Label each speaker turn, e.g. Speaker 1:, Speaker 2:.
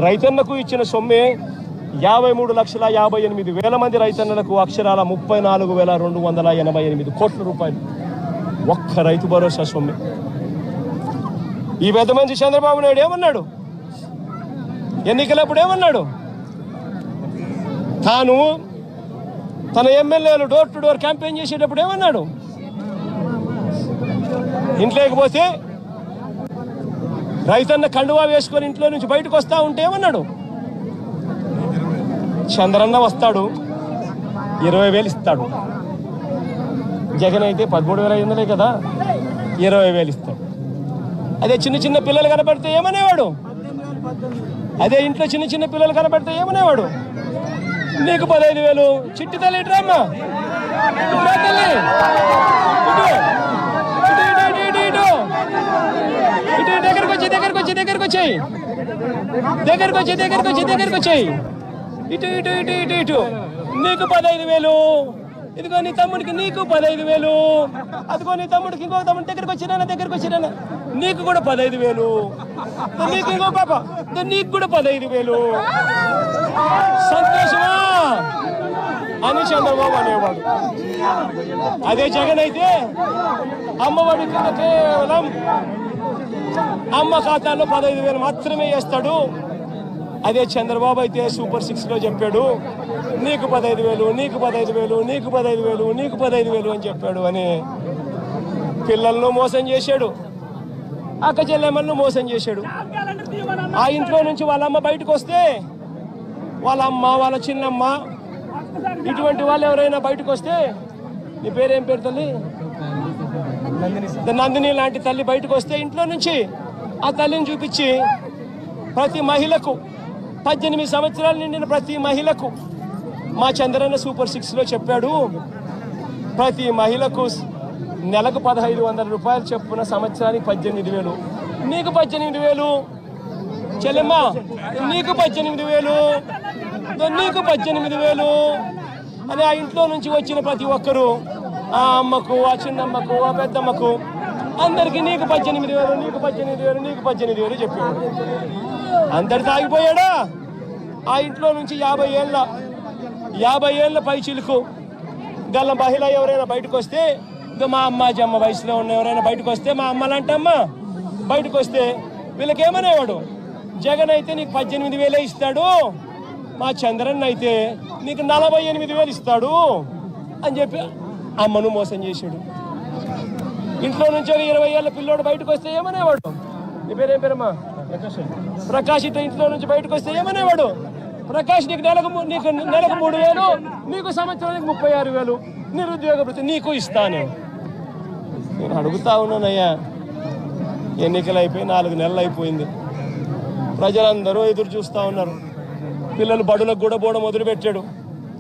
Speaker 1: రైతన్నకు ఇచ్చిన సొమ్మే 53,58,000 మంది రైతన్నలకు అక్షరాల 34,288 కోట్ల రూపాయలు ఒక్క రైతు భరోసా సొమ్మె. ఈ పెద్ద మంచి చంద్రబాబు నాయుడు ఏమన్నాడు? ఎన్నికలప్పుడు ఏమన్నాడు? తాను తన ఎమ్మెల్యేలు డోర్ టు డోర్ క్యాంపెయిన్ చేసేటప్పుడు ఏమన్నాడు? ఇంట్లోకి పోతే రైతన్న కండువా వేసుకొని ఇంట్లో నుంచి బయటకు వస్తా ఉంటే ఏమన్నాడు? చంద్రన్న వస్తాడు 20,000 ఇస్తాడు. జగన్ అయితే 13,500 కదా, 20,000 ఇస్తాడు. అదే చిన్న చిన్న పిల్లలు కనపడితే ఏమనేవాడు? అదే ఇంట్లో చిన్న చిన్న పిల్లలు కనపడితే ఏమనేవాడు? నీకు 15,000. చిట్టి తల్లి ఇట్రామ్మా, తల్లి ఇటు దగ్గరకు వచ్చి ఇటు ఇటు ఇటు ఇటు ఇటు నీకు 15,000. ఇదిగో నీ తమ్ముడికి నీకు 15,000. అదిగో నీ తమ్ముడికి ఇంకో తమ్ముడి దగ్గరకు వచ్చినా నీకు కూడా 15,000. నీకు ఇంకో పాప నీకు కూడా 15,000. సంతోషమా అని చంద్రబాబు అనేవాడు. అదే జగన్ అయితే అమ్మఒడి కింద కేవలం అమ్మ ఖాతాలో 15,000 మాత్రమే వేస్తాడు. అదే చంద్రబాబు అయితే సూపర్ 6లో చెప్పాడు నీకు 15,000, నీకు 15,000, నీకు 15,000, నీకు 15,000 అని చెప్పాడు. అని పిల్లలను మోసం చేశాడు, అక్క చెల్లెమ్మలను మోసం చేశాడు. ఆ ఇంట్లో నుంచి వాళ్ళ అమ్మ బయటకు వస్తే వాళ్ళ అమ్మ, వాళ్ళ చిన్నమ్మ, ఇటువంటి వాళ్ళు ఎవరైనా బయటకు వస్తే, నీ పేరేం పేరు తల్లి? నందిని లాంటి తల్లి బయటకు వస్తే ఇంట్లో నుంచి ఆ తల్లిని చూపించి ప్రతి మహిళకు 18 సంవత్సరాలు నిండిన ప్రతి మహిళకు మా చంద్రన్న సూపర్ 6లో చెప్పాడు ప్రతి మహిళకు నెలకు 1,500 రూపాయలు చొప్పున సంవత్సరానికి 18,000. నీకు 18,000 చెల్లెమ్మ, నీకు 18,000, నీకు 18,000 అని ఆ ఇంట్లో నుంచి వచ్చిన ప్రతి ఒక్కరూ ఆ అమ్మకు, ఆ చిన్నమ్మకు, ఆ పెద్దమ్మకు అందరికీ నీకు 18,000, నీకు 18,000, నీకు 18,000 చెప్పాడు. అందరు తాగిపోయాడా? ఆ ఇంట్లో నుంచి 50 ఏళ్ళ పై చిలుకు గల్ల మహిళ ఎవరైనా బయటకు వస్తే, మా అమ్మ జమ్మ వయసులో ఉన్న ఎవరైనా బయటకు వస్తే, మా అమ్మ లాంటమ్మ బయటకు వస్తే వీళ్ళకేమనేవాడు? జగన్ అయితే నీకు 18,000 ఇస్తాడు, మా చంద్రన్ అయితే నీకు 48,000 ఇస్తాడు అని చెప్పి అమ్మను మోసం చేశాడు. ఇంట్లో నుంచి 20 ఏళ్ళ పిల్లోడు బయటకు వస్తే ఏమనేవాడు? నీ పేరేం పేరమ్మా? ప్రకాష్. ఇట్లా ఇంట్లో నుంచి బయటకు వస్తే ఏమనేవాడు? ప్రకాష్ నీకు నెలకు 3,000, నీకు సంవత్సరానికి 36,000, నిరుద్యోగ వృత్తి నీకు ఇస్తాను. నేను అడుగుతా ఉన్నానయ్యా, ఎన్నికలు అయిపోయి 4 నెలలు అయిపోయింది. ప్రజలందరూ ఎదురు చూస్తూ ఉన్నారు. పిల్లలు బడులకు కూడా పోవడం మొదలుపెట్టాడు.